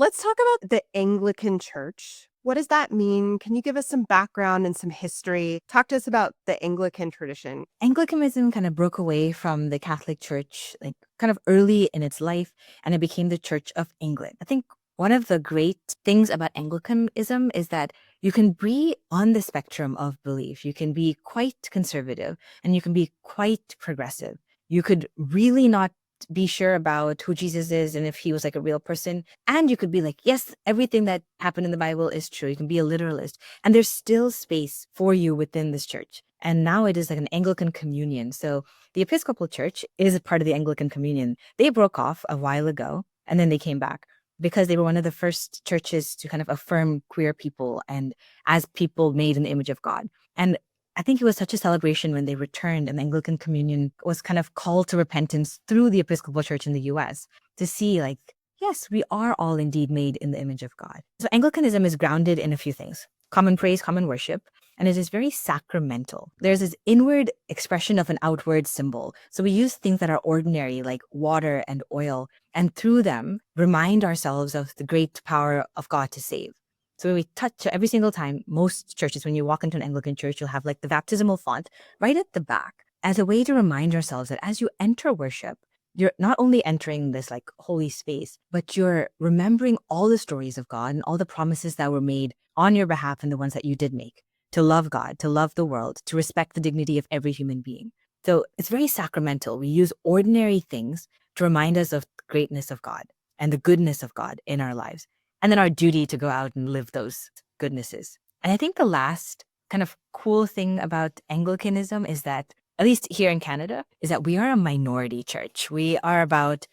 Let's talk about the Anglican Church. What does that mean? Can you give us some background and some history? Talk to us about the Anglican tradition. Anglicanism kind of broke away from the Catholic Church, like kind of early in its life, and it became the Church of England. I think one of the great things about Anglicanism is that you can be on the spectrum of belief. You can be quite conservative and you can be quite progressive. You could really not be sure about who Jesus is and if he was like a real person. And you could be like, yes, everything that happened in the Bible is true. You can be a literalist. And there's still space for you within this church. And now it is like an Anglican communion. So the Episcopal Church is a part of the Anglican communion. They broke off a while ago and then they came back because they were one of the first churches to kind of affirm queer people and as people made in the image of God. And I think it was such a celebration when they returned and the Anglican communion was kind of called to repentance through the Episcopal Church in the US to see like, yes, we are all indeed made in the image of God. So Anglicanism is grounded in a few things: common praise, common worship, and it is very sacramental. There's this inward expression of an outward symbol. So we use things that are ordinary, like water and oil, and through them remind ourselves of the great power of God to save. So when we touch every single time, most churches, when you walk into an Anglican church, you'll have like the baptismal font right at the back as a way to remind ourselves that as you enter worship, you're not only entering this like holy space, but you're remembering all the stories of God and all the promises that were made on your behalf and the ones that you did make, to love God, to love the world, to respect the dignity of every human being. So it's very sacramental. We use ordinary things to remind us of the greatness of God and the goodness of God in our lives. And then our duty to go out and live those goodnesses. And I think the last kind of cool thing about Anglicanism is that, at least here in Canada, is that we are a minority church. We are about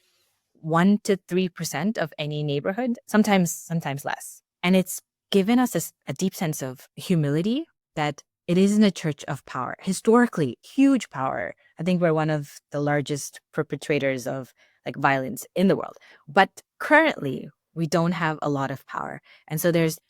1 to 3% of any neighborhood, sometimes less. And it's given us a deep sense of humility that it isn't a church of power. Historically, huge power. I think we're one of the largest perpetrators of like violence in the world. But currently, we don't have a lot of power. And so there's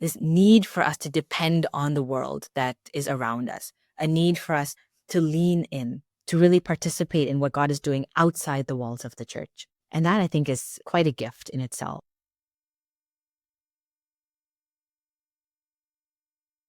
this need for us to depend on the world that is around us, a need for us to lean in, to really participate in what God is doing outside the walls of the church. And that I think is quite a gift in itself.